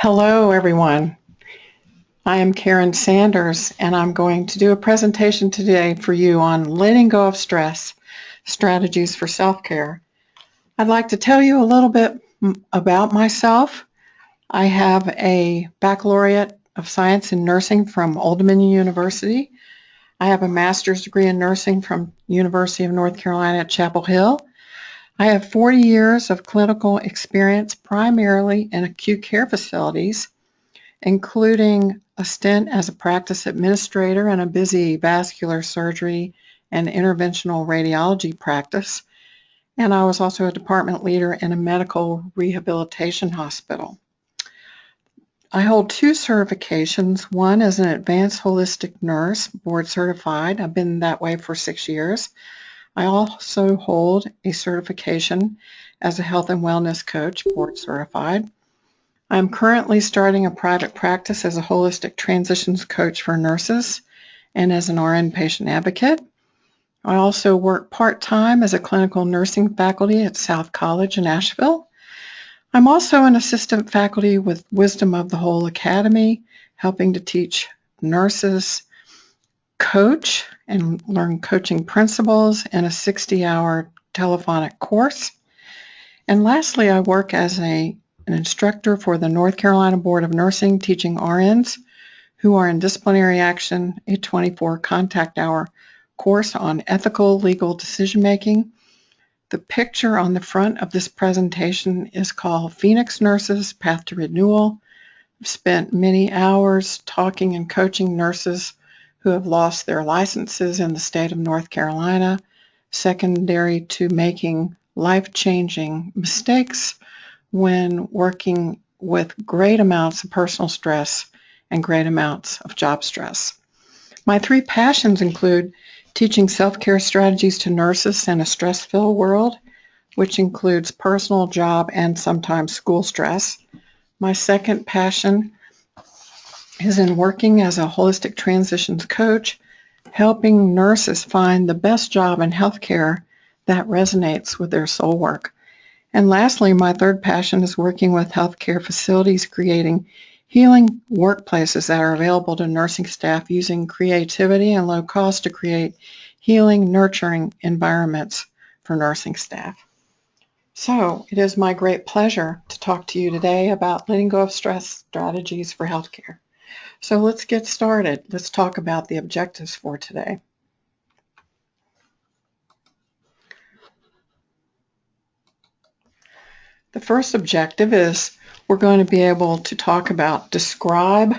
Hello, everyone. I am Karen Sanders, and I'm going to do a presentation today for you on letting go of stress, strategies for self-care. I'd like to tell you a little bit about myself. I have a baccalaureate of science in nursing from Old Dominion University. I have a master's degree in nursing from University of North Carolina at Chapel Hill. I have 40 years of clinical experience primarily in acute care facilities, including a stint as a practice administrator in a busy vascular surgery and interventional radiology practice. And I was also a department leader in a medical rehabilitation hospital. I hold two certifications, one as an advanced holistic nurse, board certified. I've been that way for 6 years. I also hold a certification as a health and wellness coach, board certified. I'm currently starting a private practice as a holistic transitions coach for nurses and as an RN patient advocate. I also work part-time as a clinical nursing faculty at South College in Asheville. I'm also an assistant faculty with Wisdom of the Whole Academy, helping to teach nurses, coach, and learn coaching principles in a 60-hour telephonic course. And lastly, I work as an instructor for the North Carolina Board of Nursing, teaching RNs who are in disciplinary action, a 24 contact hour course on ethical legal decision making. The picture on the front of this presentation is called Phoenix Nurses Path to Renewal. I've spent many hours talking and coaching nurses who have lost their licenses in the state of North Carolina, secondary to making life-changing mistakes when working with great amounts of personal stress and great amounts of job stress. My three passions include teaching self-care strategies to nurses in a stress-filled world, which includes personal, job, and sometimes school stress. My second passion is in working as a holistic transitions coach, helping nurses find the best job in healthcare that resonates with their soul work. And lastly, my third passion is working with healthcare facilities, creating healing workplaces that are available to nursing staff using creativity and low cost to create healing, nurturing environments for nursing staff. So it is my great pleasure to talk to you today about letting go of stress strategies for healthcare. So let's get started. Let's talk about the objectives for today. The first objective is we're going to be able to talk about describe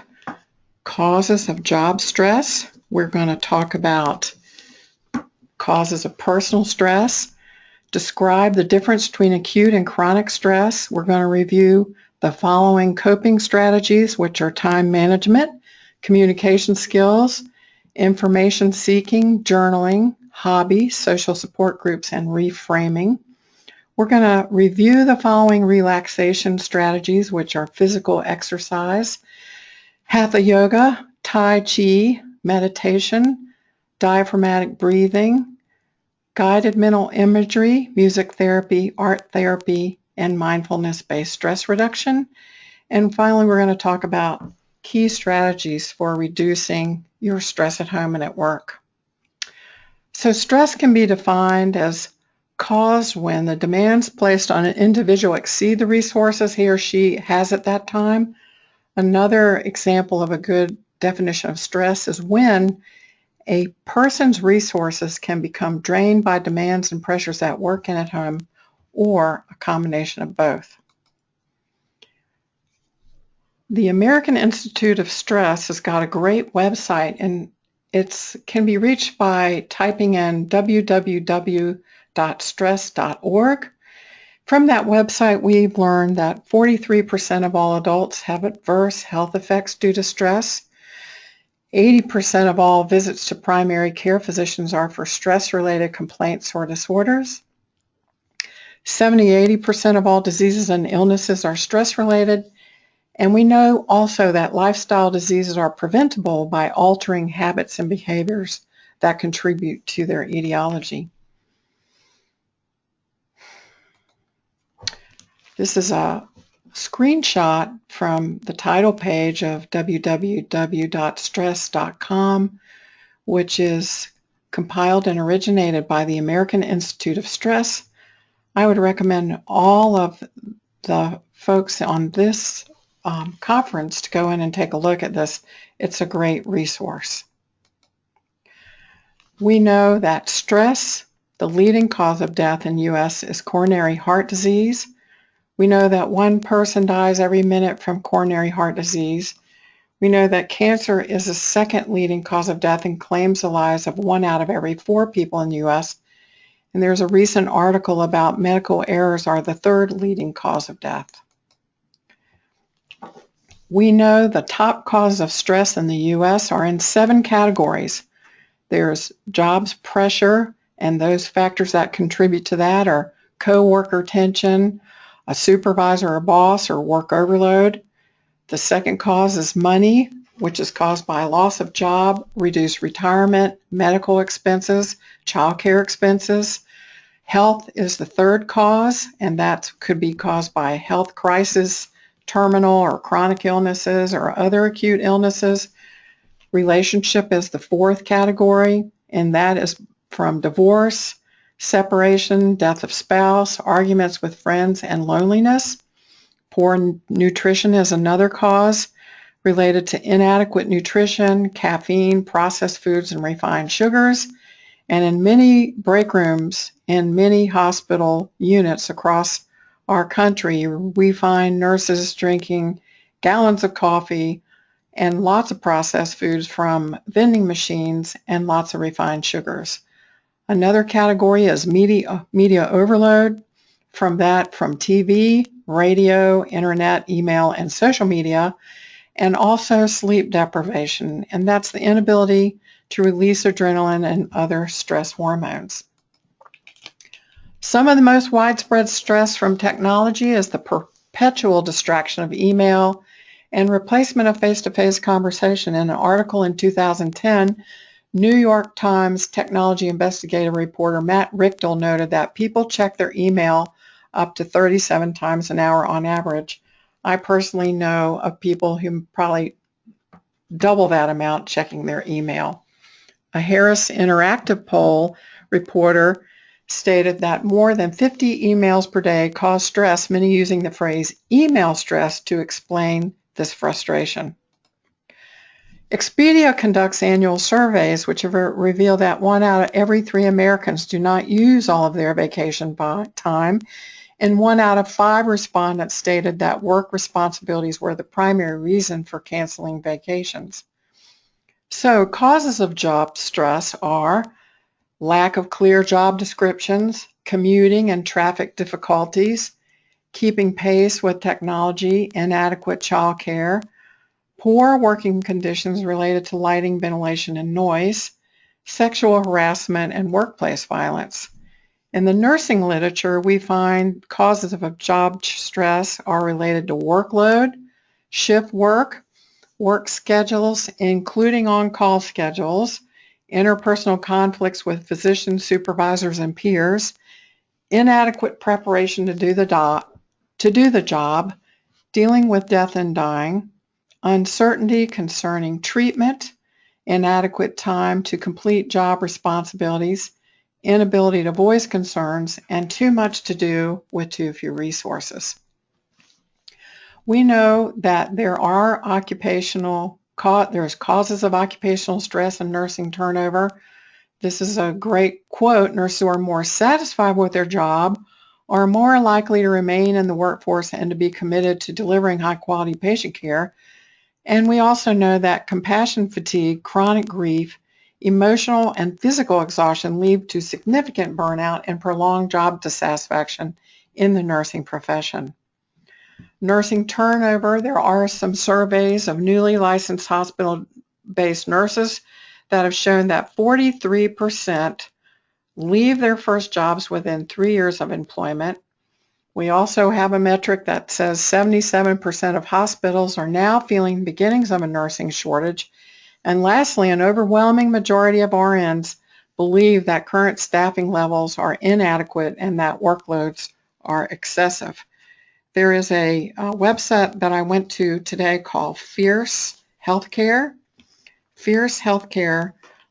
causes of job stress. We're going to talk about causes of personal stress, describe the difference between acute and chronic stress. We're going to review the following coping strategies, which are time management, communication skills, information seeking, journaling, hobbies, social support groups, and reframing. We're going to review the following relaxation strategies, which are physical exercise, hatha yoga, tai chi, meditation, diaphragmatic breathing, guided mental imagery, music therapy, art therapy, and mindfulness-based stress reduction. And finally, we're going to talk about key strategies for reducing your stress at home and at work. So stress can be defined as caused when the demands placed on an individual exceed the resources he or she has at that time. Another example of a good definition of stress is when a person's resources can become drained by demands and pressures at work and at home, or a combination of both. The American Institute of Stress has got a great website, and it can be reached by typing in www.stress.org. From that website, we've learned that 43% of all adults have adverse health effects due to stress. 80% of all visits to primary care physicians are for stress-related complaints or disorders. 70-80% of all diseases and illnesses are stress-related. And we know also that lifestyle diseases are preventable by altering habits and behaviors that contribute to their etiology. This is a screenshot from the title page of www.stress.com, which is compiled and originated by the American Institute of Stress. I would recommend all of the folks on this conference to go in and take a look at this. It's a great resource. We know that stress, the leading cause of death in the U.S., is coronary heart disease. We know that 1 person dies every minute from coronary heart disease. We know that cancer is the second leading cause of death and claims the lives of 1 out of every 4 people in the U.S. And there's a recent article about medical errors are the third leading cause of death. We know the top causes of stress in the U.S. are in 7 categories. There's jobs pressure, and those factors that contribute to that are co-worker tension, a supervisor or boss, or work overload. The second cause is money, which is caused by loss of job, reduced retirement, medical expenses, child care expenses. Health is the third cause, and that could be caused by health crisis, terminal or chronic illnesses, or other acute illnesses. Relationship is the fourth category, and that is from divorce, separation, death of spouse, arguments with friends, and loneliness. Poor nutrition is another cause related to inadequate nutrition, caffeine, processed foods, and refined sugars. And in many break rooms in many hospital units across our country, we find nurses drinking gallons of coffee and lots of processed foods from vending machines and lots of refined sugars. Another category is media overload. From TV, radio, internet, email, and social media, and also sleep deprivation, and that's the inability to release adrenaline and other stress hormones. Some of the most widespread stress from technology is the perpetual distraction of email and replacement of face-to-face conversation. In an article in 2010, New York Times technology investigative reporter Matt Richtel noted that people check their email up to 37 times an hour on average. I personally know of people who probably double that amount checking their email. A Harris Interactive poll reporter stated that more than 50 emails per day cause stress, many using the phrase email stress to explain this frustration. Expedia conducts annual surveys which have revealed that 1 out of every 3 Americans do not use all of their vacation time, and 1 out of 5 respondents stated that work responsibilities were the primary reason for canceling vacations. So, causes of job stress are lack of clear job descriptions, commuting and traffic difficulties, keeping pace with technology, inadequate child care, poor working conditions related to lighting, ventilation, and noise, sexual harassment, and workplace violence. In the nursing literature, we find causes of job stress are related to workload, shift work, work schedules, including on-call schedules, interpersonal conflicts with physicians, supervisors, and peers, inadequate preparation to do the job, dealing with death and dying, uncertainty concerning treatment, inadequate time to complete job responsibilities, inability to voice concerns, and too much to do with too few resources. We know that there's causes of occupational stress and nursing turnover. This is a great quote. Nurses who are more satisfied with their job are more likely to remain in the workforce and to be committed to delivering high-quality patient care. And we also know that compassion fatigue, chronic grief, emotional and physical exhaustion lead to significant burnout and prolonged job dissatisfaction in the nursing profession. Nursing turnover, there are some surveys of newly licensed hospital-based nurses that have shown that 43% leave their first jobs within 3 years of employment. We also have a metric that says 77% of hospitals are now feeling beginnings of a nursing shortage. And lastly, an overwhelming majority of RNs believe that current staffing levels are inadequate and that workloads are excessive. There is a website that I went to today called Fierce Healthcare,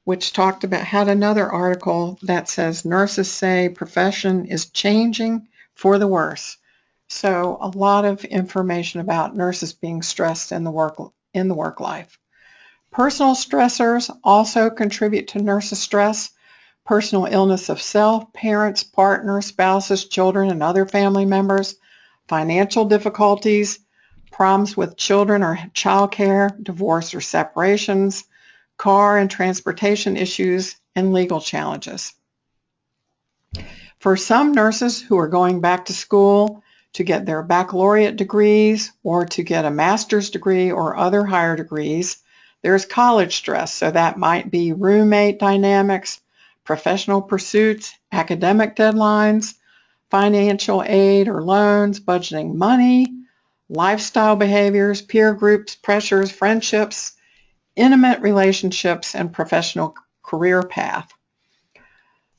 which talked about, had another article that says nurses say profession is changing for the worse. So a lot of information about nurses being stressed in the work life. Personal stressors also contribute to nurses' stress. Personal illness of self, parents, partners, spouses, children, and other family members, financial difficulties, problems with children or childcare, divorce or separations, car and transportation issues, and legal challenges. For some nurses who are going back to school to get their baccalaureate degrees or to get a master's degree or other higher degrees, there's college stress. So that might be roommate dynamics, professional pursuits, academic deadlines, financial aid or loans, budgeting money, lifestyle behaviors, peer groups, pressures, friendships, intimate relationships, and professional career path.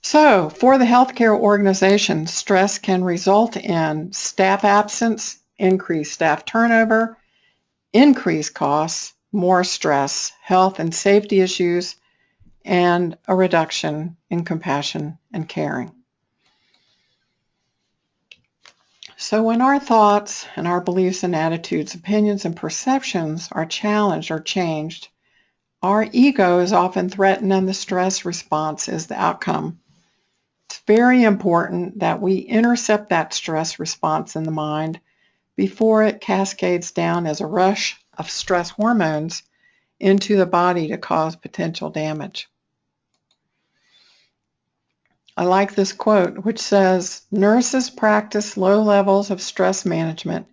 So for the healthcare organization, stress can result in staff absence, increased staff turnover, increased costs, more stress, health and safety issues, and a reduction in compassion and caring. So when our thoughts and our beliefs and attitudes, opinions and perceptions are challenged or changed, our ego is often threatened and the stress response is the outcome. It's very important that we intercept that stress response in the mind before it cascades down as a rush of stress hormones into the body to cause potential damage. I like this quote, which says, nurses practice low levels of stress management,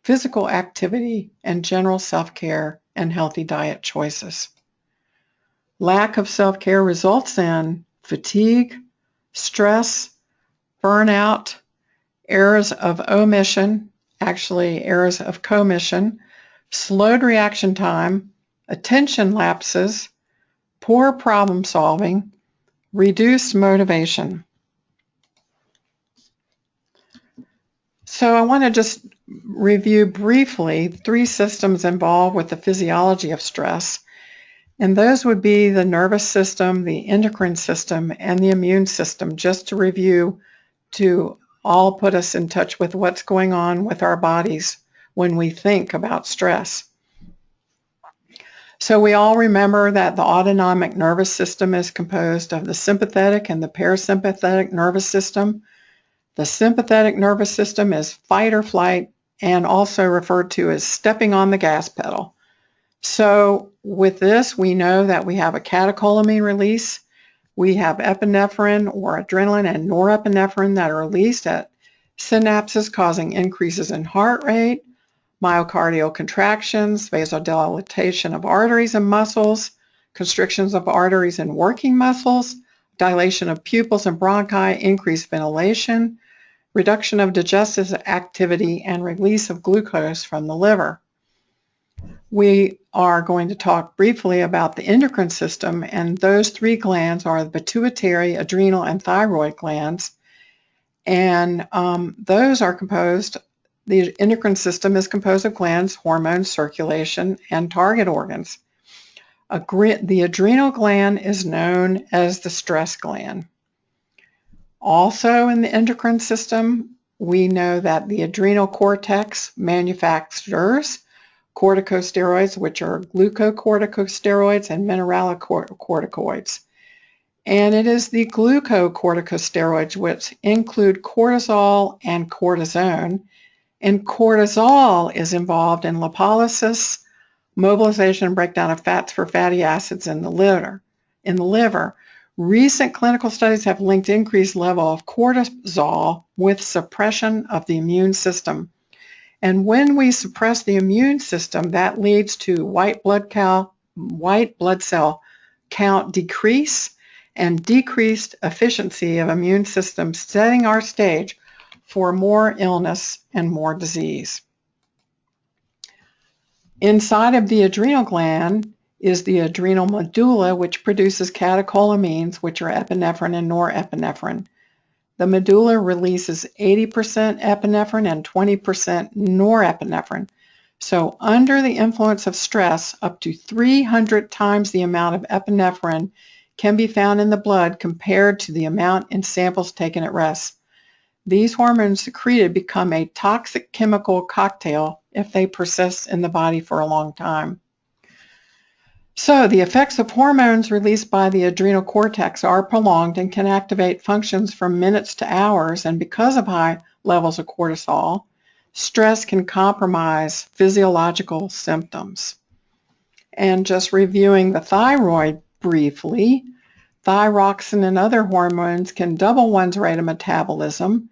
physical activity, and general self-care and healthy diet choices. Lack of self-care results in fatigue, stress, burnout, errors of omission, actually errors of commission, slowed reaction time, attention lapses, poor problem solving, reduced motivation. So I want to just review briefly 3 systems involved with the physiology of stress. And those would be the nervous system, the endocrine system, and the immune system, just to review, to all put us in touch with what's going on with our bodies when we think about stress. So we all remember that the autonomic nervous system is composed of the sympathetic and the parasympathetic nervous system. The sympathetic nervous system is fight or flight and also referred to as stepping on the gas pedal. So with this, we know that we have a catecholamine release. We have epinephrine or adrenaline and norepinephrine that are released at synapses, causing increases in heart rate, myocardial contractions, vasodilatation of arteries and muscles, constrictions of arteries and working muscles, dilation of pupils and bronchi, increased ventilation, reduction of digestive activity, and release of glucose from the liver. We are going to talk briefly about the endocrine system, and those 3 glands are the pituitary, adrenal, and thyroid glands. And those are composed, the endocrine system is composed of glands, hormones, circulation, and target organs. The adrenal gland is known as the stress gland. Also in the endocrine system, we know that the adrenal cortex manufactures corticosteroids, which are glucocorticosteroids and mineralocorticoids. And it is the glucocorticosteroids which include cortisol and cortisone. And cortisol is involved in lipolysis, mobilization and breakdown of fats for fatty acids in the liver. Recent clinical studies have linked increased level of cortisol with suppression of the immune system. And when we suppress the immune system, that leads to white blood cell count decrease and decreased efficiency of immune system, setting our stage for more illness and more disease. Inside of the adrenal gland is the adrenal medulla, which produces catecholamines, which are epinephrine and norepinephrine. The medulla releases 80% epinephrine and 20% norepinephrine. So under the influence of stress, up to 300 times the amount of epinephrine can be found in the blood compared to the amount in samples taken at rest. These hormones secreted become a toxic chemical cocktail if they persist in the body for a long time. So the effects of hormones released by the adrenal cortex are prolonged and can activate functions from minutes to hours, and because of high levels of cortisol, stress can compromise physiological symptoms. And just reviewing the thyroid briefly, thyroxine and other hormones can double one's rate of metabolism,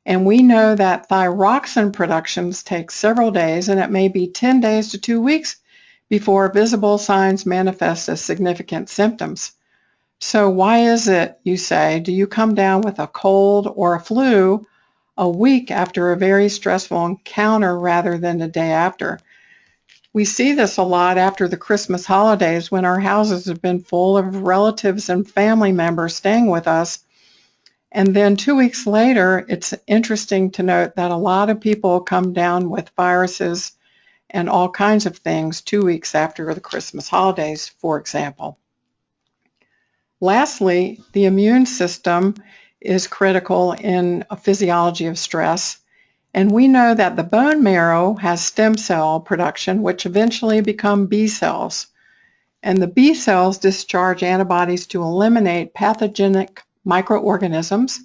and we know that thyroxine productions take several days, and it may be 10 days to 2 weeks before visible signs manifest as significant symptoms. So why is it, you say, do you come down with a cold or a flu a week after a very stressful encounter rather than the day after? We see this a lot after the Christmas holidays when our houses have been full of relatives and family members staying with us. And then 2 weeks later, it's interesting to note that a lot of people come down with viruses and all kinds of things 2 weeks after the Christmas holidays, for example. Lastly, the immune system is critical in a physiology of stress, and we know that the bone marrow has stem cell production, which eventually become B cells. And the B cells discharge antibodies to eliminate pathogenic microorganisms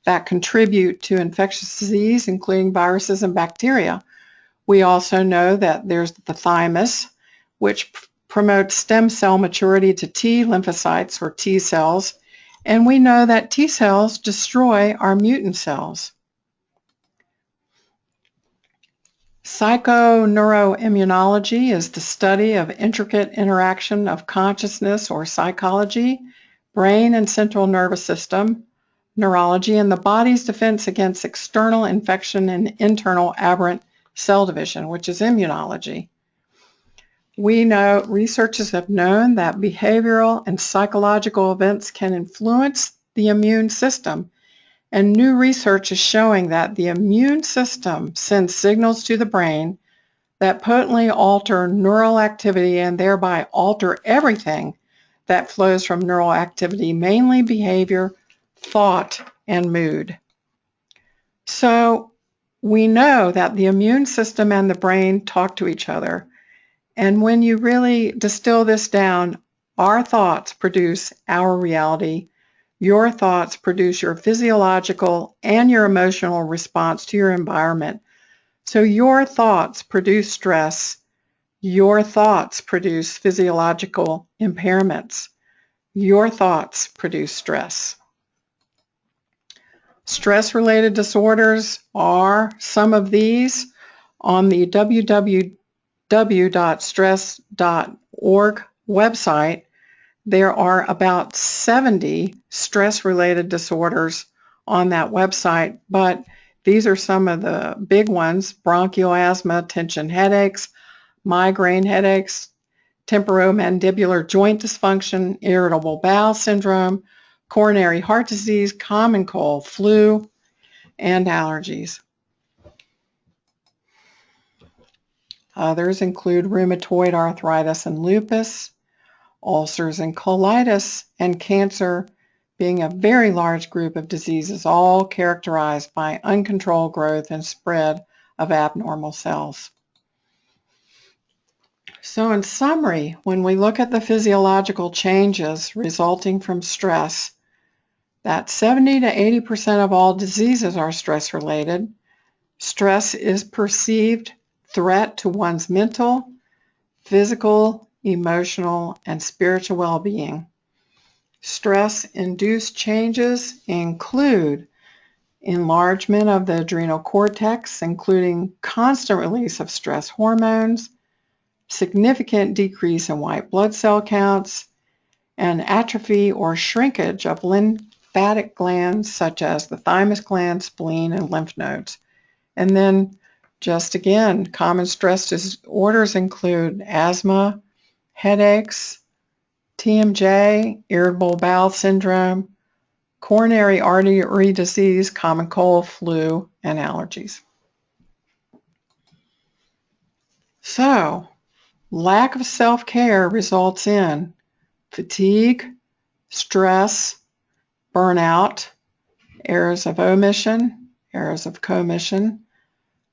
that contribute to infectious disease, including viruses and bacteria. We also know that there's the thymus, which promotes stem cell maturity to T lymphocytes or T cells, and we know that T cells destroy our mutant cells. Psychoneuroimmunology is the study of intricate interaction of consciousness or psychology, brain and central nervous system, neurology, and the body's defense against external infection and internal aberrant cell division, which is immunology. We know researchers have known that behavioral and psychological events can influence the immune system, and new research is showing that the immune system sends signals to the brain that potently alter neural activity and thereby alter everything that flows from neural activity, mainly behavior, thought, and mood. So we know that the immune system and the brain talk to each other. And when you really distill this down, our thoughts produce our reality. Your thoughts produce your physiological and your emotional response to your environment. So your thoughts produce stress. Your thoughts produce physiological impairments. Your thoughts produce stress. Stress-related disorders are some of these. On the www.stress.org website, there are about 70 stress-related disorders on that website, but these are some of the big ones: bronchial asthma, tension headaches, migraine headaches, temporomandibular joint dysfunction, irritable bowel syndrome, coronary heart disease, common cold, flu, and allergies. Others include rheumatoid arthritis and lupus, ulcers and colitis, and cancer, being a very large group of diseases, all characterized by uncontrolled growth and spread of abnormal cells. So in summary, when we look at the physiological changes resulting from stress, that 70 to 80% of all diseases are stress-related. Stress is perceived threat to one's mental, physical, emotional, and spiritual well-being. Stress-induced changes include enlargement of the adrenal cortex, including constant release of stress hormones, significant decrease in white blood cell counts, and atrophy or shrinkage of lymphatic glands such as the thymus gland, spleen, and lymph nodes. And then just again, common stress disorders include asthma, headaches, TMJ, irritable bowel syndrome, coronary artery disease, common cold, flu, and allergies. So, lack of self-care results in fatigue, stress, burnout, errors of omission, errors of commission,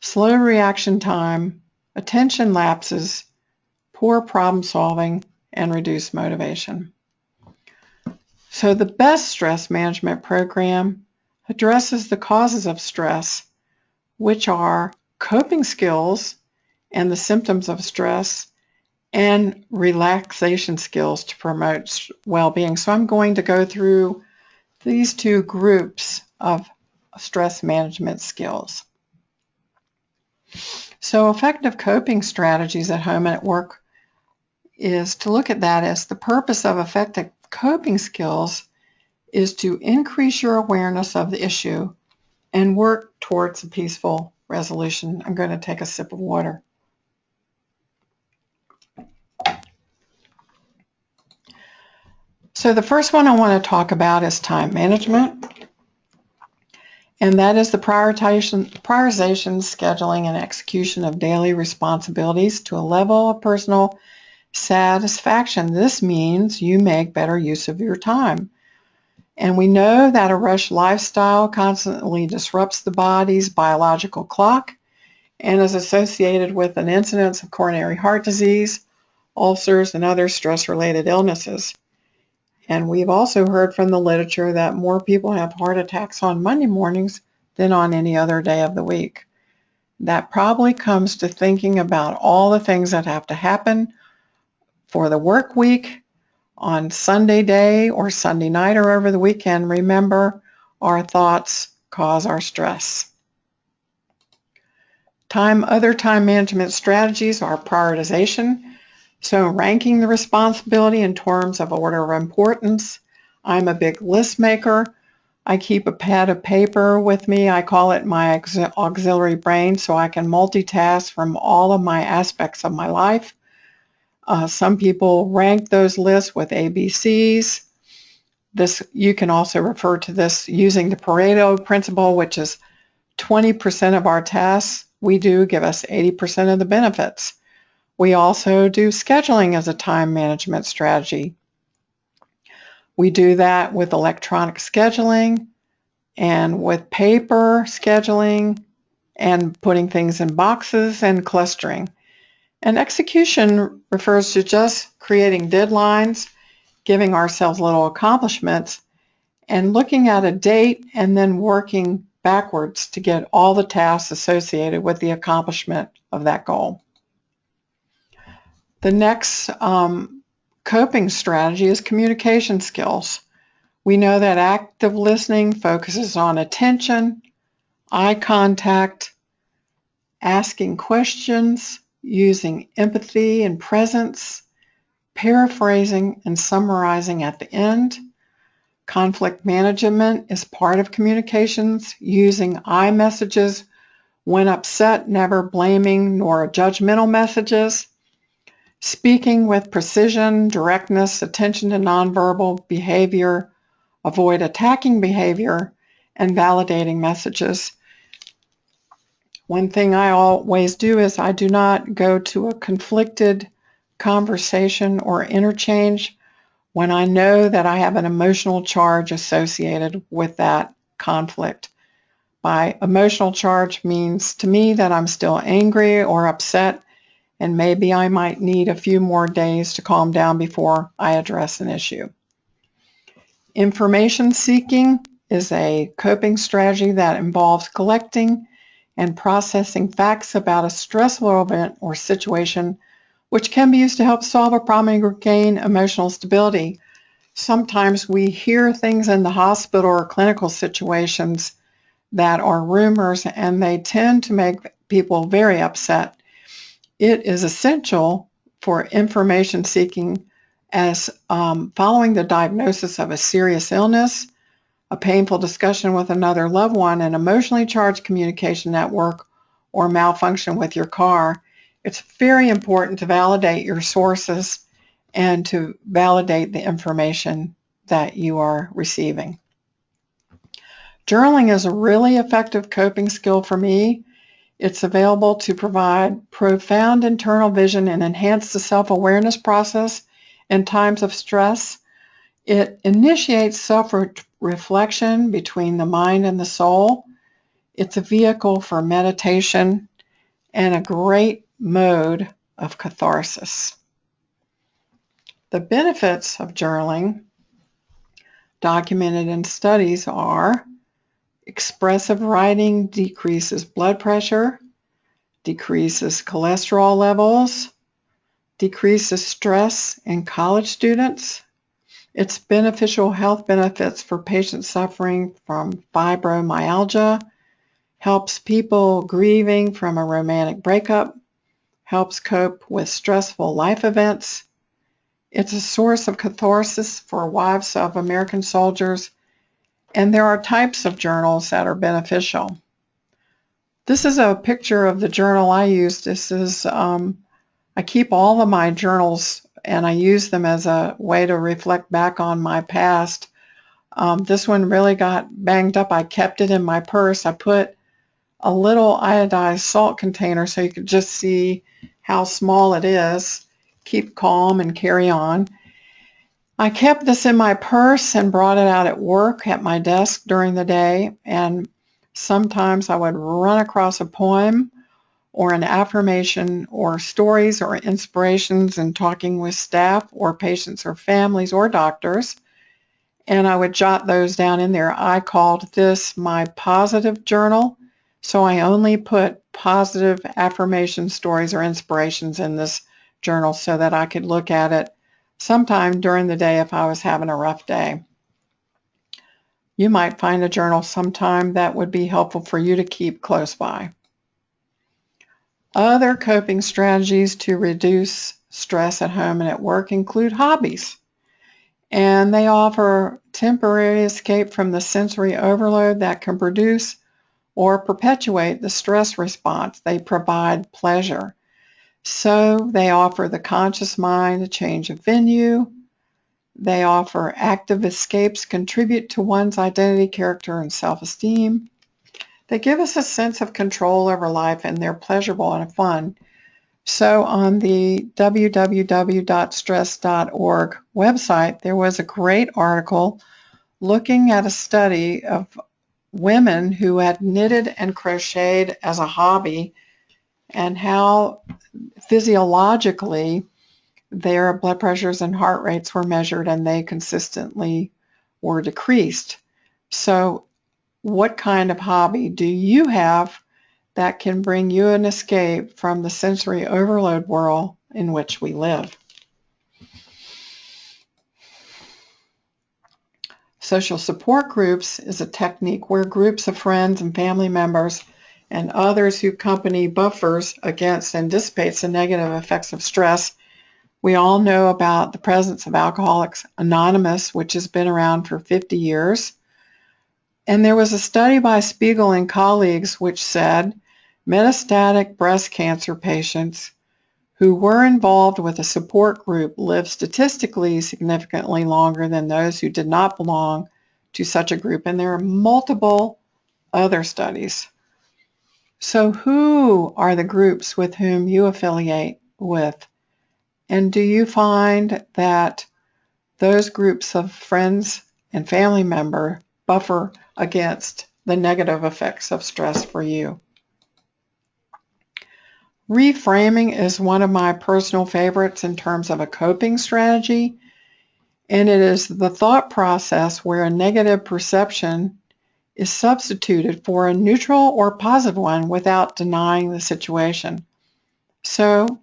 slow reaction time, attention lapses, poor problem solving, and reduced motivation. So the best stress management program addresses the causes of stress, which are coping skills and the symptoms of stress, and relaxation skills to promote well-being. So I'm going to go through these two groups of stress management skills. So effective coping strategies at home and at work is to look at that as the purpose of effective coping skills is to increase your awareness of the issue and work towards a peaceful resolution. I'm going to take a sip of water. So the first one I want to talk about is time management, and that is the prioritization, scheduling, and execution of daily responsibilities to a level of personal satisfaction. This means you make better use of your time. And we know that a rush lifestyle constantly disrupts the body's biological clock and is associated with an incidence of coronary heart disease, ulcers, and other stress-related illnesses. And we've also heard from the literature that more people have heart attacks on Monday mornings than on any other day of the week. That probably comes to thinking about all the things that have to happen for the work week on Sunday day or Sunday night or over the weekend. Remember, our thoughts cause our stress. Other time management strategies are prioritization. So ranking the responsibility in terms of order of importance. I'm a big list maker. I keep a pad of paper with me. I call it my auxiliary brain, so I can multitask from all of my aspects of my life. Some people rank those lists with ABCs. You can also refer to this using the Pareto principle, which is 20% of our tasks we do give us 80% of the benefits. We also do scheduling as a time management strategy. We do that with electronic scheduling and with paper scheduling and putting things in boxes and clustering. And execution refers to just creating deadlines, giving ourselves little accomplishments, and looking at a date and then working backwards to get all the tasks associated with the accomplishment of that goal. The next coping strategy is communication skills. We know that active listening focuses on attention, eye contact, asking questions, using empathy and presence, paraphrasing and summarizing at the end. Conflict management is part of communications, using I messages when upset, never blaming nor judgmental messages. Speaking with precision, directness, attention to nonverbal behavior, avoid attacking behavior, and validating messages. One thing I always do is I do not go to a conflicted conversation or interchange when I know that I have an emotional charge associated with that conflict. By emotional charge means to me that I'm still angry or upset, and maybe I might need a few more days to calm down before I address an issue. Information seeking is a coping strategy that involves collecting and processing facts about a stressful event or situation, which can be used to help solve a problem and regain emotional stability. Sometimes we hear things in the hospital or clinical situations that are rumors, and they tend to make people very upset. It is essential for information seeking as following the diagnosis of a serious illness, a painful discussion with another loved one, an emotionally charged communication network, or malfunction with your car. It's very important to validate your sources and to validate the information that you are receiving. Journaling is a really effective coping skill for me. It's available to provide profound internal vision and enhance the self-awareness process in times of stress. It initiates self-reflection between the mind and the soul. It's a vehicle for meditation and a great mode of catharsis. The benefits of journaling documented in studies are expressive writing decreases blood pressure, decreases cholesterol levels, decreases stress in college students. It's beneficial health benefits for patients suffering from fibromyalgia, helps people grieving from a romantic breakup, helps cope with stressful life events. It's a source of catharsis for wives of American soldiers, and there are types of journals that are beneficial. This is a picture of the journal I use. This is, I keep all of my journals and I use them as a way to reflect back on my past. This one really got banged up. I kept it in my purse. I put a little iodized salt container so you could just see how small it is. Keep calm and carry on. I kept this in my purse and brought it out at work at my desk during the day, and sometimes I would run across a poem or an affirmation or stories or inspirations in talking with staff or patients or families or doctors, and I would jot those down in there. I called this my positive journal, so I only put positive affirmation stories or inspirations in this journal so that I could look at it sometime during the day if I was having a rough day. You might find a journal sometime that would be helpful for you to keep close by. Other coping strategies to reduce stress at home and at work include hobbies, and they offer temporary escape from the sensory overload that can produce or perpetuate the stress response. They provide pleasure. So they offer the conscious mind a change of venue. They offer active escapes, contribute to one's identity, character, and self-esteem. They give us a sense of control over life, and they're pleasurable and fun. So on the www.stress.org website, there was a great article looking at a study of women who had knitted and crocheted as a hobby and how physiologically their blood pressures and heart rates were measured and they consistently were decreased. So what kind of hobby do you have that can bring you an escape from the sensory overload world in which we live? Social support groups is a technique where groups of friends and family members and others who accompany buffers against and dissipates the negative effects of stress. We all know about the presence of Alcoholics Anonymous, which has been around for 50 years. And there was a study by Spiegel and colleagues which said metastatic breast cancer patients who were involved with a support group lived statistically significantly longer than those who did not belong to such a group. And there are multiple other studies. So who are the groups with whom you affiliate with? And do you find that those groups of friends and family members buffer against the negative effects of stress for you? Reframing is one of my personal favorites in terms of a coping strategy, and it is the thought process where a negative perception is substituted for a neutral or positive one without denying the situation. So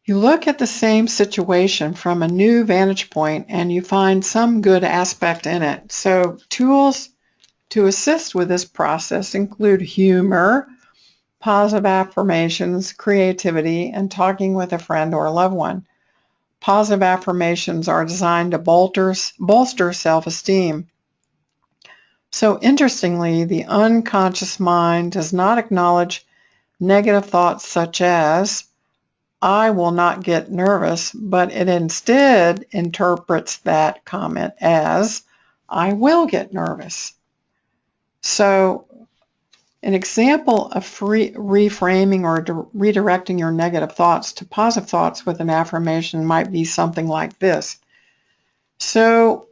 you look at the same situation from a new vantage point and you find some good aspect in it. So tools to assist with this process include humor, positive affirmations, creativity, and talking with a friend or a loved one. Positive affirmations are designed to bolster self-esteem. So interestingly, the unconscious mind does not acknowledge negative thoughts such as, I will not get nervous, but it instead interprets that comment as, I will get nervous. So an example of reframing or redirecting your negative thoughts to positive thoughts with an affirmation might be something like this. So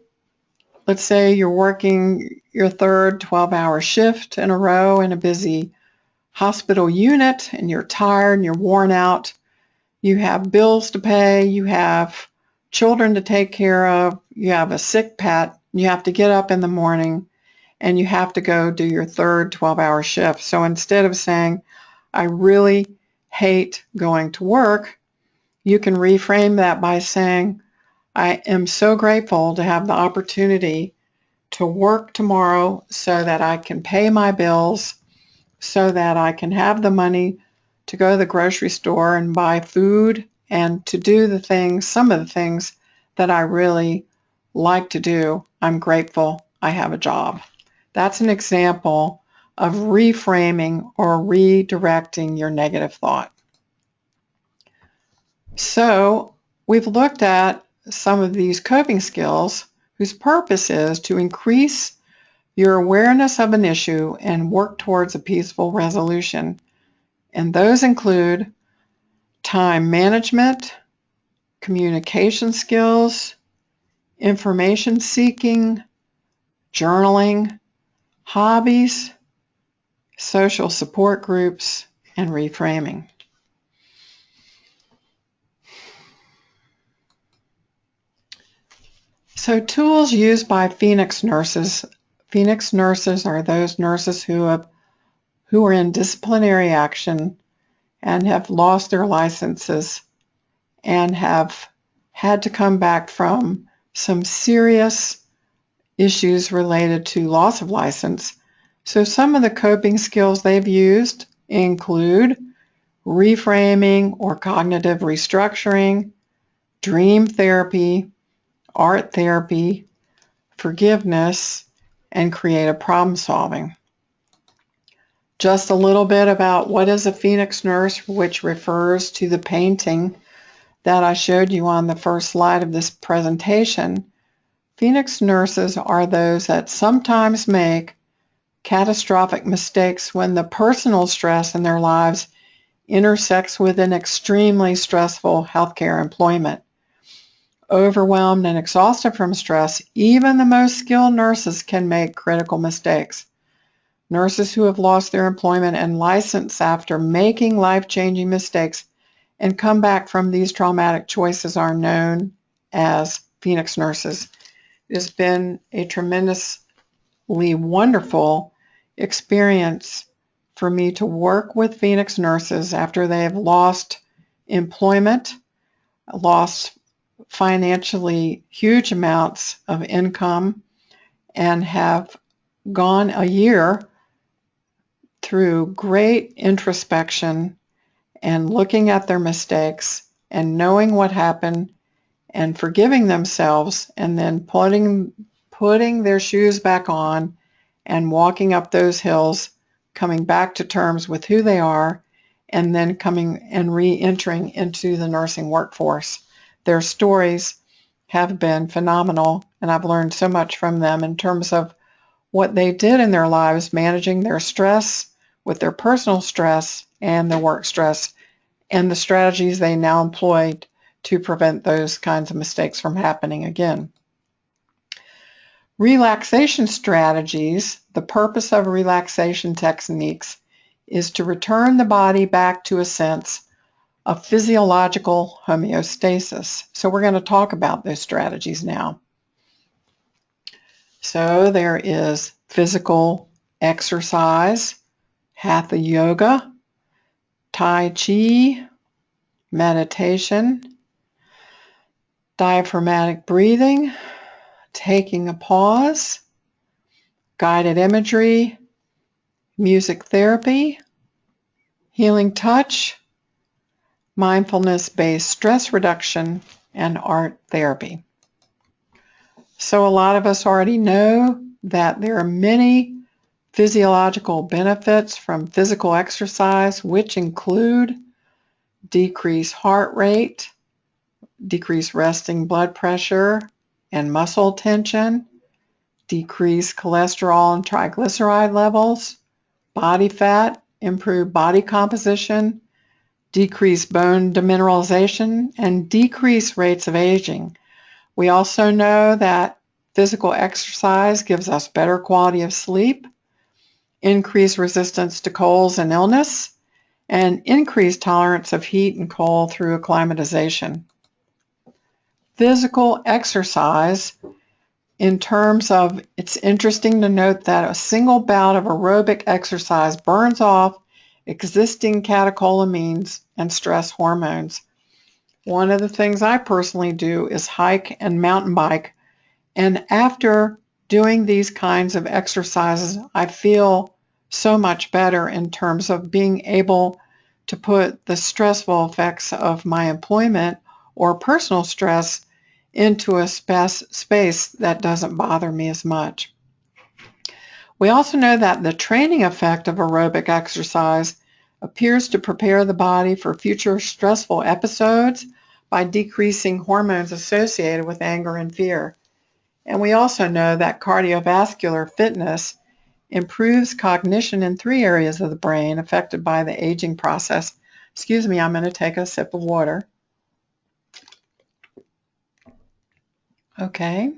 let's say you're working your third 12-hour shift in a row in a busy hospital unit, and you're tired and you're worn out. You have bills to pay, you have children to take care of, you have a sick pet, you have to get up in the morning, and you have to go do your third 12-hour shift. So instead of saying, I really hate going to work, you can reframe that by saying, I am so grateful to have the opportunity to work tomorrow so that I can pay my bills, so that I can have the money to go to the grocery store and buy food and to do the things, some of the things that I really like to do. I'm grateful I have a job. That's an example of reframing or redirecting your negative thought. So we've looked at some of these coping skills whose purpose is to increase your awareness of an issue and work towards a peaceful resolution. And those include time management, communication skills, information seeking, journaling, hobbies, social support groups, and reframing. So tools used by Phoenix nurses. Phoenix nurses are those nurses who are in disciplinary action and have lost their licenses and have had to come back from some serious issues related to loss of license. So some of the coping skills they've used include reframing or cognitive restructuring, dream therapy, art therapy, forgiveness, and creative problem solving. Just a little bit about what is a Phoenix nurse, which refers to the painting that I showed you on the first slide of this presentation. Phoenix nurses are those that sometimes make catastrophic mistakes when the personal stress in their lives intersects with an extremely stressful healthcare employment. Overwhelmed and exhausted from stress, even the most skilled nurses can make critical mistakes. Nurses who have lost their employment and license after making life-changing mistakes and come back from these traumatic choices are known as Phoenix nurses. It has been a tremendously wonderful experience for me to work with Phoenix nurses after they have lost employment, lost financially huge amounts of income, and have gone a year through great introspection and looking at their mistakes and knowing what happened and forgiving themselves, and then putting their shoes back on and walking up those hills, coming back to terms with who they are, and then coming and re-entering into the nursing workforce. Their stories have been phenomenal, and I've learned so much from them in terms of what they did in their lives, managing their stress with their personal stress and their work stress, and the strategies they now employ to prevent those kinds of mistakes from happening again. Relaxation strategies. The purpose of relaxation techniques is to return the body back to a sense of physiological homeostasis. So we're going to talk about those strategies now. So there is physical exercise, hatha yoga, tai chi, meditation, diaphragmatic breathing, taking a pause, guided imagery, music therapy, healing touch, mindfulness-based stress reduction, and art therapy. So a lot of us already know that there are many physiological benefits from physical exercise, which include decreased heart rate, decreased resting blood pressure and muscle tension, decrease cholesterol and triglyceride levels, body fat, improve body composition, decrease bone demineralization, and decrease rates of aging. We also know that physical exercise gives us better quality of sleep, increased resistance to colds and illness, and increased tolerance of heat and cold through acclimatization. Physical exercise, in terms of, it's interesting to note that a single bout of aerobic exercise burns off existing catecholamines and stress hormones. One of the things I personally do is hike and mountain bike, and after doing these kinds of exercises, I feel so much better in terms of being able to put the stressful effects of my employment or personal stress into a space that doesn't bother me as much. We also know that the training effect of aerobic exercise appears to prepare the body for future stressful episodes by decreasing hormones associated with anger and fear. And we also know that cardiovascular fitness improves cognition in 3 areas of the brain affected by the aging process. Excuse me, I'm going to take a sip of water. Okay.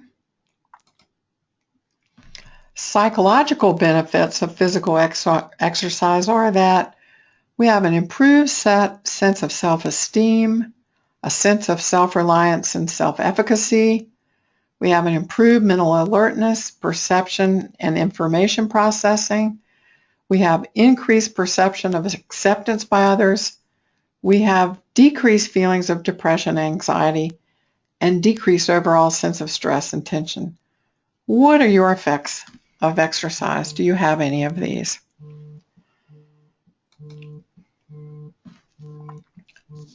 Psychological benefits of physical exercise are that we have an improved sense of self-esteem, a sense of self-reliance and self-efficacy. We have an improved mental alertness, perception, and information processing. We have increased perception of acceptance by others. We have decreased feelings of depression and anxiety, and decreased overall sense of stress and tension. What are your effects of exercise? Do you have any of these?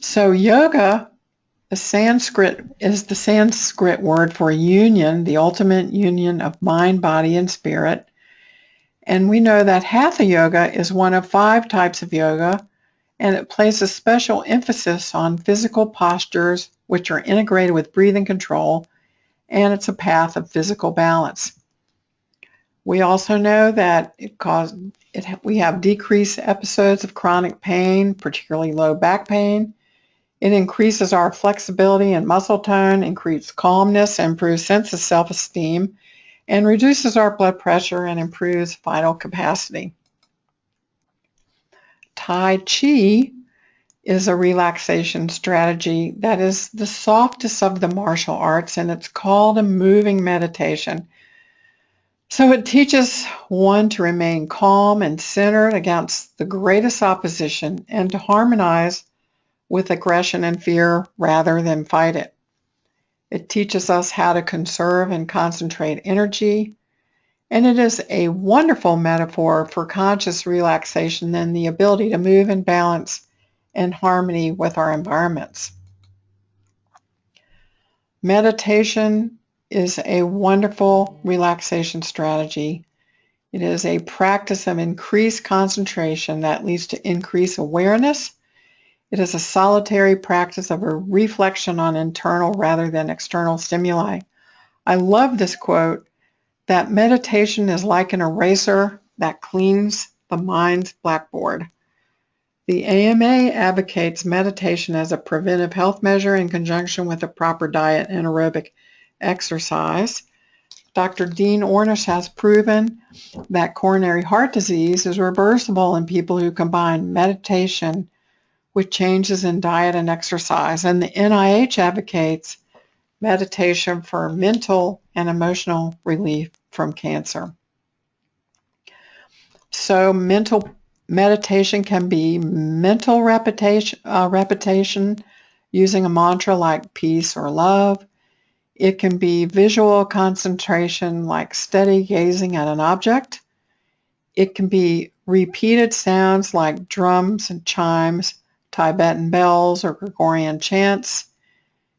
So yoga is the Sanskrit word for union, the ultimate union of mind, body, and spirit. And we know that Hatha yoga is one of 5 types of yoga, and it places special emphasis on physical postures which are integrated with breathing control, and it's a path of physical balance. We also know that we have decreased episodes of chronic pain, particularly low back pain. It increases our flexibility and muscle tone, increases calmness, improves sense of self-esteem, and reduces our blood pressure and improves vital capacity. Tai Chi is a relaxation strategy that is the softest of the martial arts, and it's called a moving meditation. So it teaches one to remain calm and centered against the greatest opposition and to harmonize with aggression and fear rather than fight it. It teaches us how to conserve and concentrate energy, and it is a wonderful metaphor for conscious relaxation and the ability to move in balance and harmony with our environments. Meditation is a wonderful relaxation strategy. It is a practice of increased concentration that leads to increased awareness. It is a solitary practice of a reflection on internal rather than external stimuli. I love this quote, that meditation is like an eraser that cleans the mind's blackboard. The AMA advocates meditation as a preventive health measure in conjunction with a proper diet and aerobic exercise. Dr. Dean Ornish has proven that coronary heart disease is reversible in people who combine meditation with changes in diet and exercise. And the NIH advocates meditation for mental and emotional relief from cancer. So mental meditation can be mental repetition using a mantra like peace or love. It can be visual concentration like steady gazing at an object. It can be repeated sounds like drums and chimes, Tibetan bells, or Gregorian chants.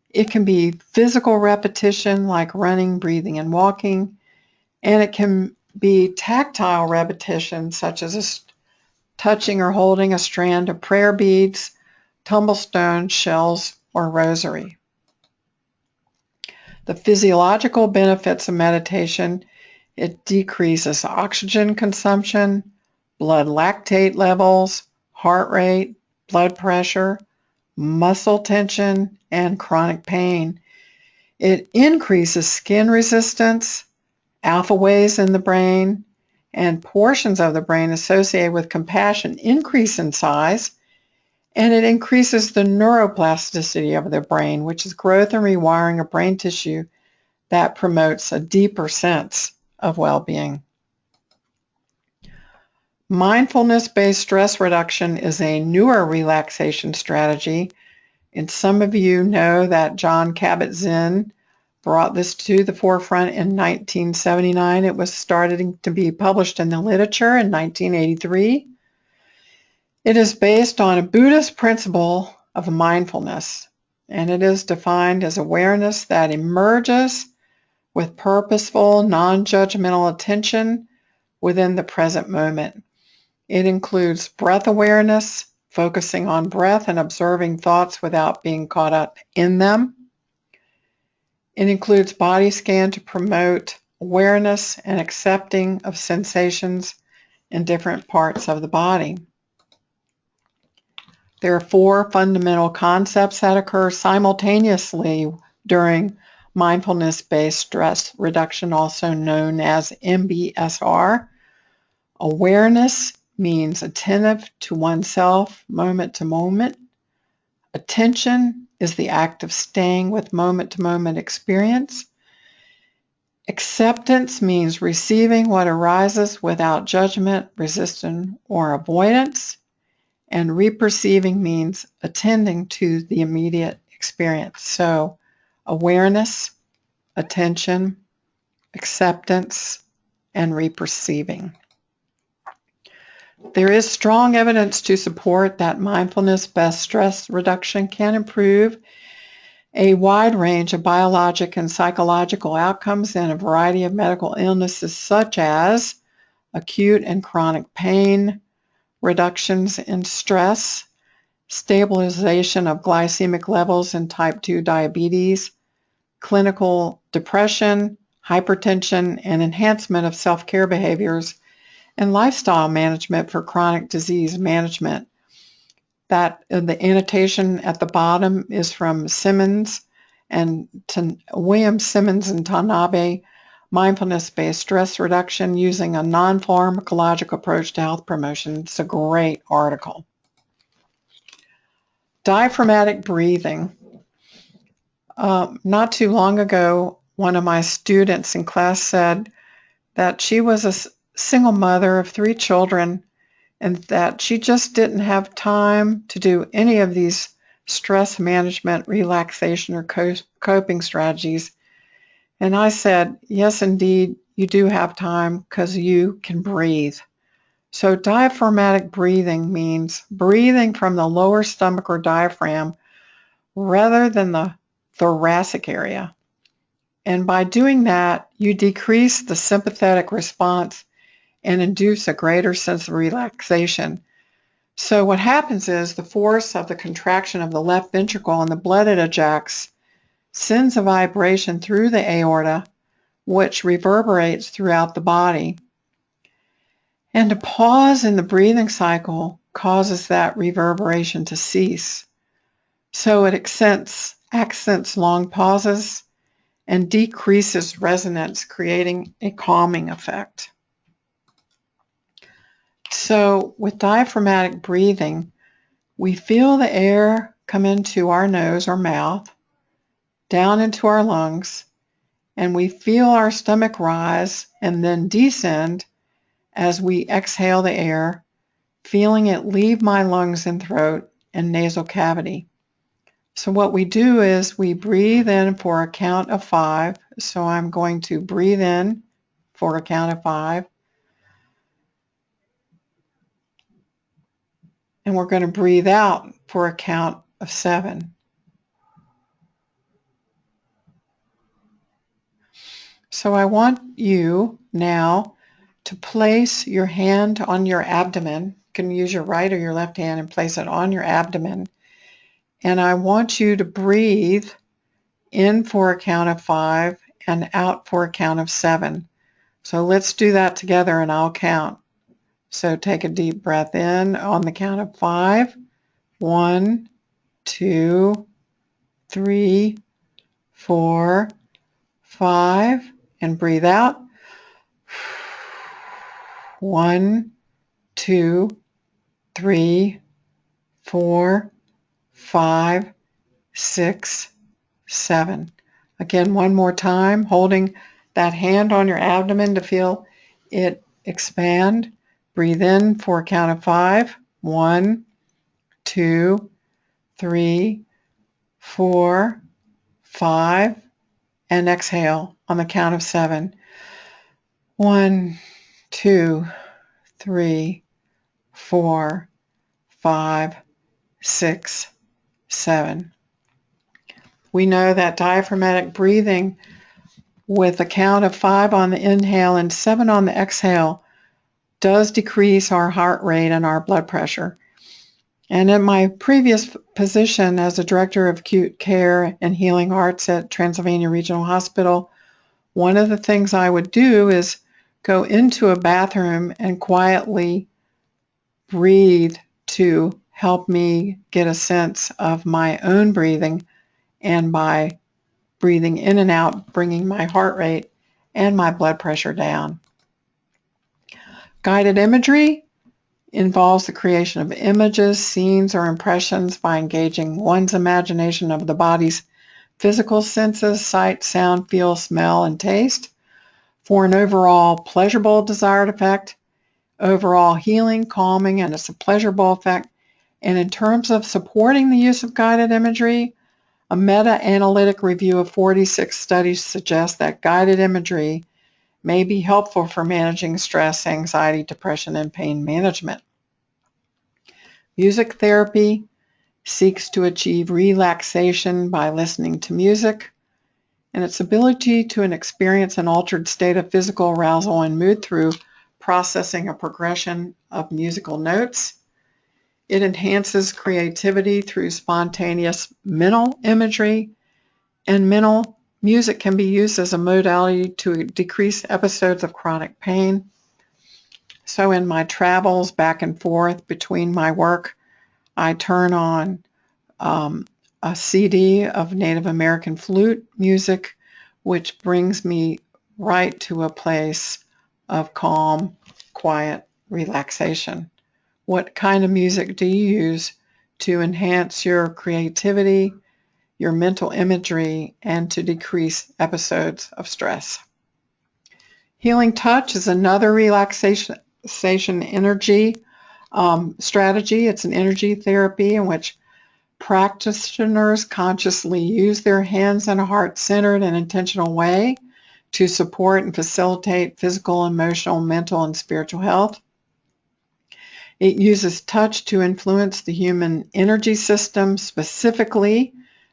It can be physical repetition like running, breathing, and walking. And it can be tactile repetition such as touching or holding a strand of prayer beads, tumblestone, shells, or rosary. The physiological benefits of meditation It decreases oxygen consumption, blood lactate levels, heart rate, blood pressure, muscle tension, and chronic pain. It increases skin resistance, alpha waves in the brain, and portions of the brain associated with compassion increase in size, and it increases the neuroplasticity of the brain, which is growth and rewiring of brain tissue that promotes a deeper sense of well-being. Mindfulness-based stress reduction is a newer relaxation strategy, and some of you know that Jon Kabat-Zinn brought this to the forefront in 1979. It was starting to be published in the literature in 1983. It is based on a Buddhist principle of mindfulness, and it is defined as awareness that emerges with purposeful, non-judgmental attention within the present moment. It includes breath awareness, focusing on breath and observing thoughts without being caught up in them. It includes body scan to promote awareness and accepting of sensations in different parts of the body. There are 4 fundamental concepts that occur simultaneously during mindfulness-based stress reduction, also known as MBSR. Awareness means attentive to oneself moment to moment. Attention is the act of staying with moment-to-moment experience. Acceptance means receiving what arises without judgment, resistance, or avoidance. And reperceiving means attending to the immediate experience. So awareness, attention, acceptance, and reperceiving. There is strong evidence to support that mindfulness-based stress reduction can improve a wide range of biologic and psychological outcomes in a variety of medical illnesses such as acute and chronic pain, reductions in stress, stabilization of glycemic levels in type 2 diabetes, clinical depression, hypertension, and enhancement of self-care behaviors, and lifestyle management for chronic disease management. That the annotation at the bottom is from Simmons and William Simmons and Tanabe, Mindfulness-Based Stress Reduction Using a Non-Pharmacologic Approach to Health Promotion. It's a great article. Diaphragmatic breathing. Not too long ago, one of my students in class said that she was a single mother of 3 children and that she just didn't have time to do any of these stress management, relaxation, or coping strategies. And I said, yes, indeed, you do have time because you can breathe. So diaphragmatic breathing means breathing from the lower stomach or diaphragm rather than the thoracic area. And by doing that, you decrease the sympathetic response and induce a greater sense of relaxation. So what happens is the force of the contraction of the left ventricle and the blood it ejects sends a vibration through the aorta, which reverberates throughout the body. And a pause in the breathing cycle causes that reverberation to cease. So it accents long pauses and decreases resonance, creating a calming effect. So with diaphragmatic breathing, we feel the air come into our nose or mouth, down into our lungs, and we feel our stomach rise and then descend as we exhale the air, feeling it leave my lungs and throat and nasal cavity. So what we do is we breathe in for a count of 5. So I'm going to breathe in for a count of 5. And we're going to breathe out for a count of 7. So I want you now to place your hand on your abdomen. You can use your right or your left hand and place it on your abdomen. And I want you to breathe in for a count of 5 and out for a count of 7. So let's do that together and I'll count. So take a deep breath in on the count of 5. 1, 2, 3, 4, 5, and breathe out. 1, 2, 3, 4, 5, 6, 7. Again, one more time, holding that hand on your abdomen to feel it expand. Breathe in for a count of 5. 1, 2, 3, 4, 5, and exhale on the count of 7. 1, 2, 3, 4, 5, 6, 7. We know that diaphragmatic breathing with a count of 5 on the inhale and 7 on the exhale does decrease our heart rate and our blood pressure. And in my previous position as a director of acute care and healing arts at Transylvania Regional Hospital, one of the things I would do is go into a bathroom and quietly breathe to help me get a sense of my own breathing, and by breathing in and out, bringing my heart rate and my blood pressure down. Guided imagery involves the creation of images, scenes, or impressions by engaging one's imagination of the body's physical senses, sight, sound, feel, smell, and taste, for an overall pleasurable desired effect, overall healing, calming, and it's a pleasurable effect. And in terms of supporting the use of guided imagery, a meta-analytic review of 46 studies suggests that guided imagery may be helpful for managing stress, anxiety, depression, and pain management. Music therapy seeks to achieve relaxation by listening to music, and its ability to experience an altered state of physical arousal and mood through processing a progression of musical notes. It enhances creativity through spontaneous mental imagery, and mental music can be used as a modality to decrease episodes of chronic pain. So in my travels back and forth between my work, I turn on a CD of Native American flute music, which brings me right to a place of calm, quiet relaxation. What kind of music do you use to enhance your creativity, your mental imagery, and to decrease episodes of stress? Healing touch is another relaxation energy strategy. It's an energy therapy in which practitioners consciously use their hands in a heart-centered and intentional way to support and facilitate physical, emotional, mental, and spiritual health. It uses touch to influence the human energy system, specifically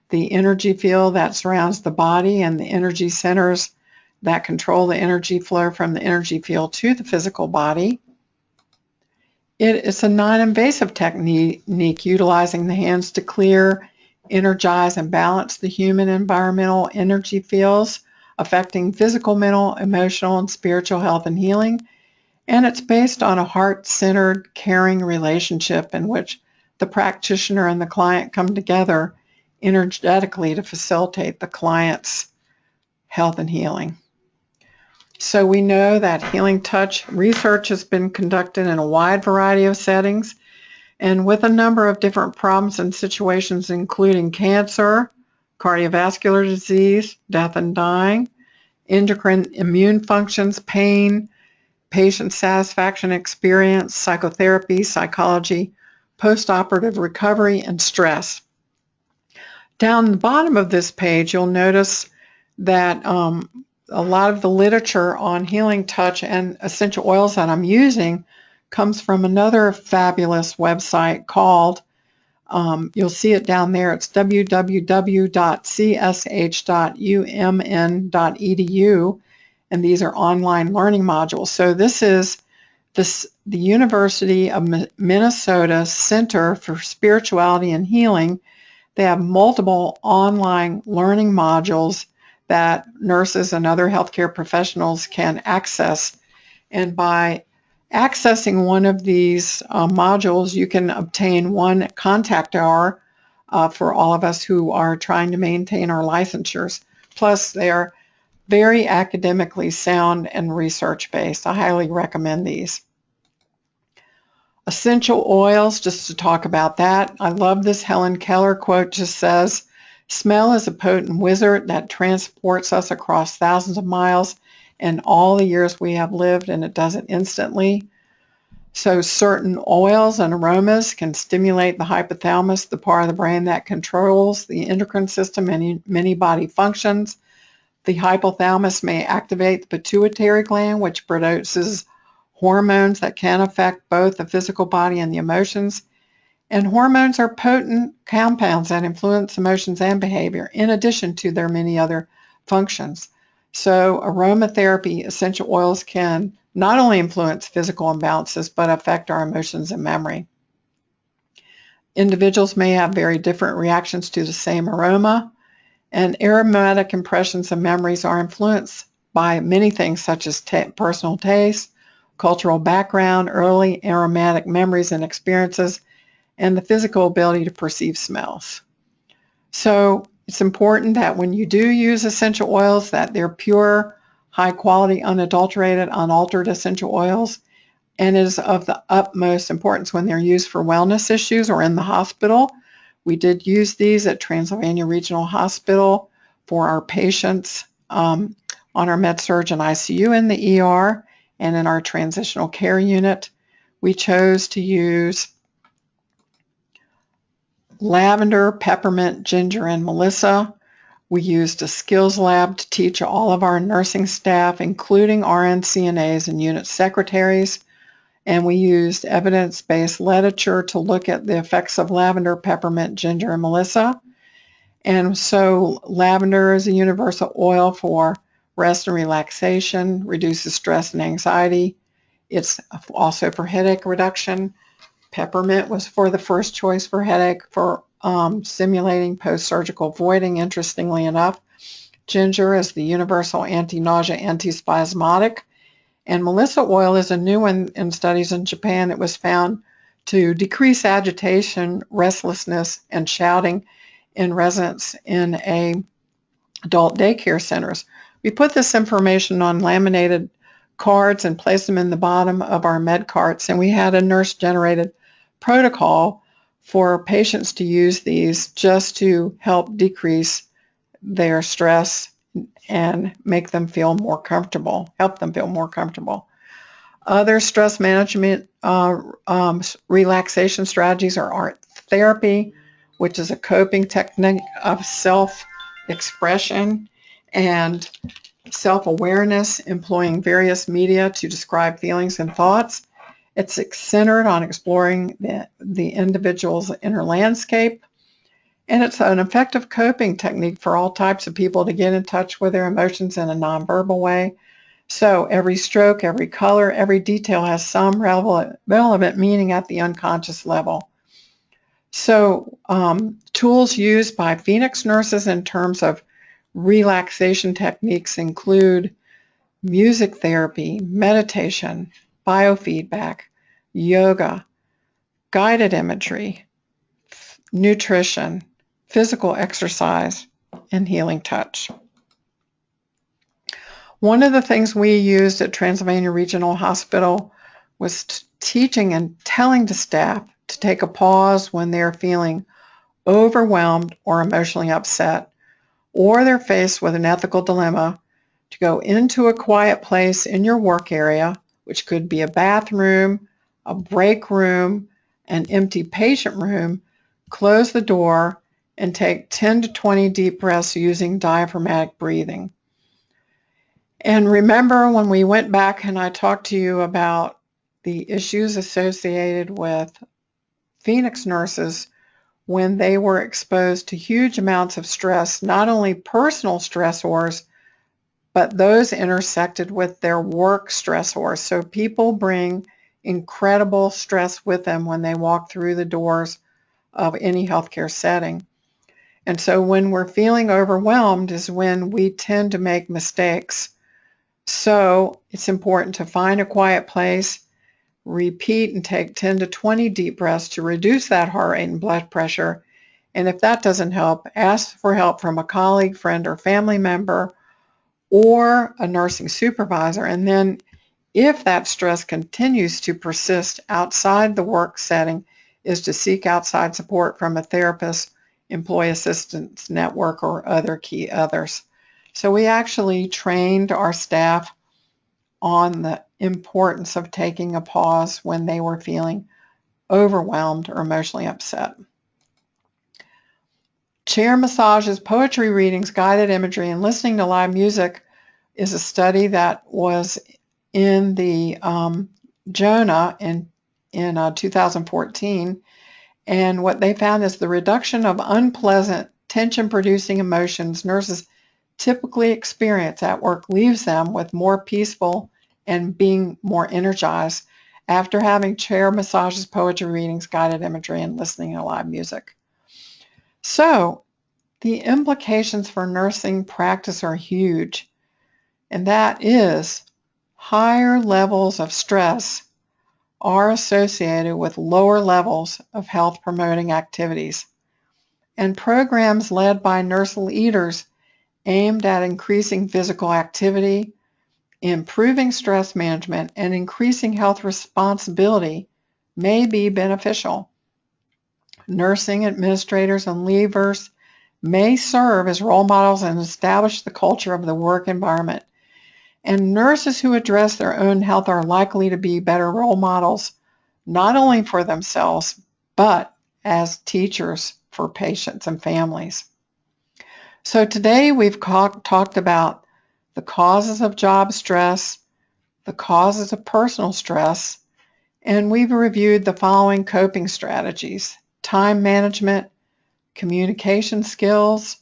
the energy field that surrounds the body and the energy centers that control the energy flow from the energy field to the physical body. It's a non-invasive technique utilizing the hands to clear, energize, and balance the human environmental energy fields, affecting physical, mental, emotional, and spiritual health and healing. And it's based on a heart-centered, caring relationship in which the practitioner and the client come together energetically to facilitate the client's health and healing. So we know that healing touch research has been conducted in a wide variety of settings and with a number of different problems and situations, including cancer, cardiovascular disease, death and dying, endocrine immune functions, pain, patient satisfaction experience, psychotherapy, psychology, post-operative recovery, and stress. Down the bottom of this page, you'll notice that a lot of the literature on healing touch and essential oils that I'm using comes from another fabulous website called, you'll see it down there, it's www.csh.umn.edu, and these are online learning modules. So this is the University of Minnesota Center for Spirituality and Healing. They have multiple online learning modules that nurses and other healthcare professionals can access. And by accessing one of these modules, you can obtain 1 contact hour for all of us who are trying to maintain our licensures. Plus, they're very academically sound and research-based. I highly recommend these. Essential oils, just to talk about that. I love this Helen Keller quote, just says, "Smell is a potent wizard that transports us across thousands of miles and all the years we have lived, and it does it instantly." So certain oils and aromas can stimulate the hypothalamus, the part of the brain that controls the endocrine system and many body functions. The hypothalamus may activate the pituitary gland, which produces hormones that can affect both the physical body and the emotions. And hormones are potent compounds that influence emotions and behavior, in addition to their many other functions. So aromatherapy, essential oils can not only influence physical imbalances, but affect our emotions and memory. Individuals may have very different reactions to the same aroma, and aromatic impressions and memories are influenced by many things such as personal taste, cultural background, early aromatic memories and experiences, and the physical ability to perceive smells. So it's important that when you do use essential oils that they're pure, high quality, unadulterated, unaltered essential oils, and it is of the utmost importance when they're used for wellness issues or in the hospital. We did use these at Transylvania Regional Hospital for our patients on our med-surg and ICU in the ER and in our transitional care unit. We chose to use lavender, peppermint, ginger, and melissa. We used a skills lab to teach all of our nursing staff, including RN, CNAs, and unit secretaries. And we used evidence-based literature to look at the effects of lavender, peppermint, ginger, and melissa. And so lavender is a universal oil for rest and relaxation, reduces stress and anxiety. It's also for headache reduction. Peppermint was for the first choice for headache, for stimulating post-surgical voiding, interestingly enough. Ginger is the universal anti-nausea, antispasmodic. And melissa oil is a new one in studies in Japan. It was found to decrease agitation, restlessness, and shouting in residents in adult daycare centers. We put this information on laminated cards and placed them in the bottom of our med carts, and we had a nurse-generated protocol for patients to use these just to help decrease their stress and make them feel more comfortable, help them feel more comfortable. Other stress management relaxation strategies are art therapy, which is a coping technique of self-expression and self-awareness, employing various media to describe feelings and thoughts. It's centered on exploring the individual's inner landscape. And it's an effective coping technique for all types of people to get in touch with their emotions in a nonverbal way. So every stroke, every color, every detail has some relevant meaning at the unconscious level. So tools used by Phoenix nurses in terms of relaxation techniques include music therapy, meditation, biofeedback, yoga, guided imagery, nutrition, physical exercise, and healing touch. One of the things we used at Transylvania Regional Hospital was teaching and telling the staff to take a pause when they're feeling overwhelmed or emotionally upset, or they're faced with an ethical dilemma, to go into a quiet place in your work area, which could be a bathroom, a break room, an empty patient room, close the door, and take 10 to 20 deep breaths using diaphragmatic breathing. And remember when we went back and I talked to you about the issues associated with Phoenix nurses when they were exposed to huge amounts of stress, not only personal stressors, but those intersected with their work stressors. So people bring incredible stress with them when they walk through the doors of any healthcare setting. And so when we're feeling overwhelmed is when we tend to make mistakes. So it's important to find a quiet place, repeat and take 10 to 20 deep breaths to reduce that heart rate and blood pressure. And if that doesn't help, ask for help from a colleague, friend, or family member, or a nursing supervisor. And then if that stress continues to persist outside the work setting, is to seek outside support from a therapist, employee assistance network, or other key others. So we actually trained our staff on the importance of taking a pause when they were feeling overwhelmed or emotionally upset. Chair massages, poetry readings, guided imagery, and listening to live music is a study that was in the JONA in 2014. And what they found is the reduction of unpleasant, tension-producing emotions nurses typically experience at work leaves them with more peaceful and being more energized after having chair massages, poetry readings, guided imagery, and listening to live music. So the implications for nursing practice are huge, and that is higher levels of stress are associated with lower levels of health-promoting activities. And programs led by nurse leaders aimed at increasing physical activity, improving stress management, and increasing health responsibility may be beneficial. Nursing administrators and leavers may serve as role models and establish the culture of the work environment. And nurses who address their own health are likely to be better role models, not only for themselves, but as teachers for patients and families. So today we've talked about the causes of job stress, the causes of personal stress, and we've reviewed the following coping strategies: time management, communication skills,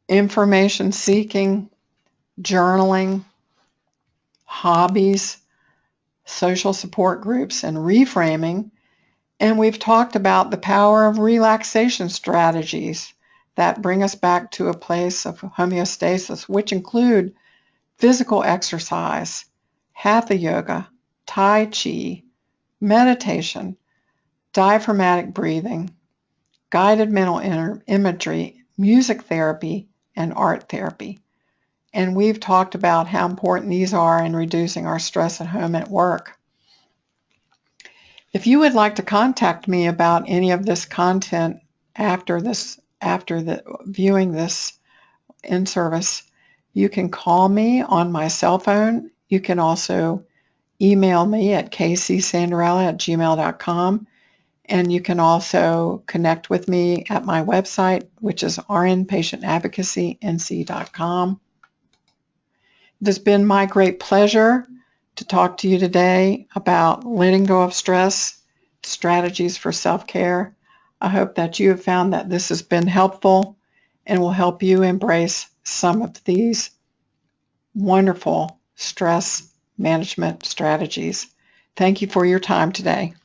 information seeking, journaling, hobbies, social support groups, and reframing. And we've talked about the power of relaxation strategies that bring us back to a place of homeostasis, which include physical exercise, hatha yoga, tai chi, meditation, diaphragmatic breathing, guided mental imagery, music therapy, and art therapy. And we've talked about how important these are in reducing our stress at home and at work. If you would like to contact me about any of this content after viewing this in service, you can call me on my cell phone. You can also email me at kcsandarella@gmail.com. And you can also connect with me at my website, which is rnpatientadvocacync.com. It has been my great pleasure to talk to you today about letting go of stress, strategies for self-care. I hope that you have found that this has been helpful and will help you embrace some of these wonderful stress management strategies. Thank you for your time today.